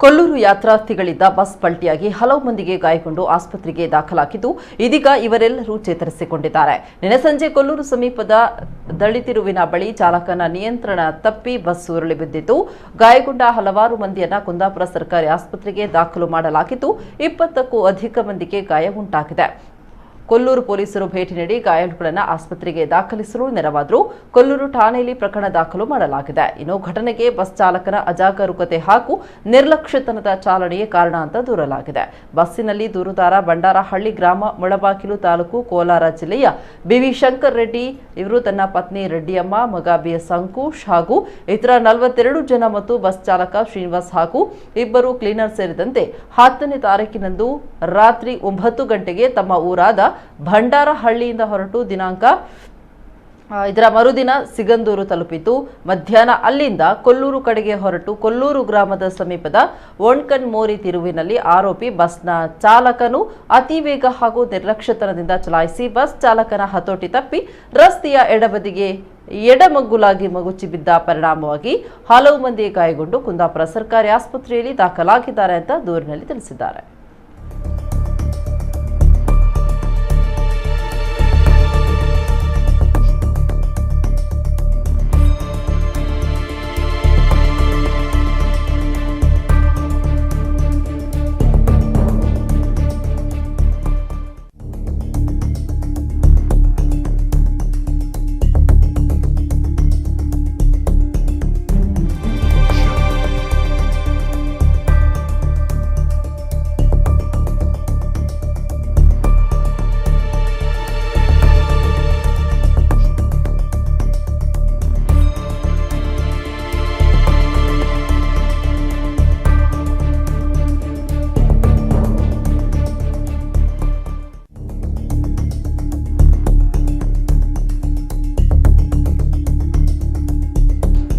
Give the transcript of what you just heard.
Kollur ಯಾತ್ರಾರ್ಥಿಗಳಿದ್ದ bus ಪಲ್ಟಿಯಾಗಿ ಹಲವು ಮಂದಿಗೆ ಗಾಯಗೊಂಡು ಆಸ್ಪತ್ರೆಗೆ ದಾಖಲಾಗಿದ್ದು, ಇದೀಗ ಇವರೆಲ್ಲರೂ ಚೇತರಿಸಿಕೊಂಡಿದ್ದಾರೆ. ನಿನ್ನೆ ಸಂಜೆ ಕೊಲ್ಲೂರು ಸಮೀಪದ ದಳಿತಿರುವಿನ ಬಳಿ ಚಾಲಕನ ನಿಯಂತ್ರಣ ತಪ್ಪಿ ಬಸ್ ಉರುಳಿ ಬಿದ್ದಿದ್ದು, ಗಾಯಗೊಂಡ ಹಲವಾರು ಮಂದಿಯನ್ನ ಕುಂದಾಪುರ ಸರ್ಕಾರಿ ಆಸ್ಪತ್ರೆಗೆ ದಾಖಲು ಮಾಡಲಾಗಿದ್ದು, 20ಕ್ಕೂ ಅಧಿಕ ಮಂದಿಗೆ ಗಾಯ ಉಂಟಾಗಿದೆ. ಕೊಲ್ಲೂರು ಪೊಲೀಸರು ಭೇಟಿ ನೀಡಿ ಗಾಯಾಳುಗಳನ್ನು ಆಸ್ಪತ್ರೆಗೆ ದಾಖಲಿಸಲು ನೆರವಾದರು. ಕೊಲ್ಲೂರು ಠಾಣೆಯಲ್ಲಿ ಪ್ರಕರಣ ದಾಖಲು ಮಾಡಲಾಗಿದೆ. ಇನ್ನು ಘಟನೆಗೆ ಬಸ್ ಚಾಲಕನ ಅಜಾಗರೂಕತೆ ಹಾಗೂ ನಿರ್ಲಕ್ಷ್ಯತನದ ಚಾಲನೆಯೇ ಕಾರಣ ಅಂತ ದೂರಲಾಗಿದೆ. ಬಸ್ಸಿನಲ್ಲಿ ದೂರುದಾರ ಬಂಡಾರಹಳ್ಳಿ ಗ್ರಾಮ, ಮುಳಬಾಗಿಲು ತಾಲೂಕು, ಕೋಲಾರ ಜಿಲ್ಲೆಯ ಬಿವಿ ಶಂಕರ್ ರೆಡ್ಡಿ. ಇವರು ತನ್ನ ಪತ್ನಿ ರೆಡ್ಡಿಯಮ್ಮ, ಮಗ ಬಿಎಸ್ ಅಂಕುಶ್ ಹಾಗೂ ಇತರ 42 ಜನ ಮತ್ತು ಬಸ್ ಚಾಲಕ ಶ್ರೀನಿವಾಸ್ ಹಾಗೂ ಇಬ್ಬರು ಕ್ಲೀನರ್ ಸೇರಿದಂತೆ 10ನೇ ತಾರೀಕಿನಂದು ರಾತ್ರಿ 9 ಗಂಟೆಗೆ ತಮ್ಮ ಊರಾದ ಬಂಡಾರಹಳ್ಳಿಯಿಂದ ಹೊರಟು ಇದರ ಮರುದಿನ ಸಿಗಂದೂರು ತಲುಪಿತು. ಮಧ್ಯಾಹ್ನ ಅಲ್ಲಿಂದ ಕೊಲ್ಲೂರು ಕಡೆಗೆ ಹೊರಟು ಕೊಲ್ಲೂರು ಗ್ರಾಮದ ಸಮೀಪದ ಒಣ್ಕನ್ ಮೋರಿ ತಿರುವಿನಲ್ಲಿ ಆರೋಪಿ ಬಸ್ನ ಚಾಲಕನು ಅತಿ ವೇಗ ಹಾಗೂ ನಿರ್ಲಕ್ಷ್ಯತನದಿಂದ ಚಲಾಯಿಸಿ ಬಸ್ ಚಾಲಕನ ಹತೋಟಿ ತಪ್ಪಿ ರಸ್ತೆಯ ಎಡಬದಿಗೆ ಎಡಮಗ್ಗುಲಾಗಿ ಮಗುಚಿ ಬಿದ್ದ ಪರಿಣಾಮವಾಗಿ ಹಲವು ಮಂದಿ ಗಾಯಗೊಂಡು ಕುಂದಾಪುರ ಸರ್ಕಾರಿ ಆಸ್ಪತ್ರೆಯಲ್ಲಿ ದಾಖಲಾಗಿದ್ದಾರೆ ಅಂತ ದೂರಿನಲ್ಲಿ ತಿಳಿಸಿದ್ದಾರೆ.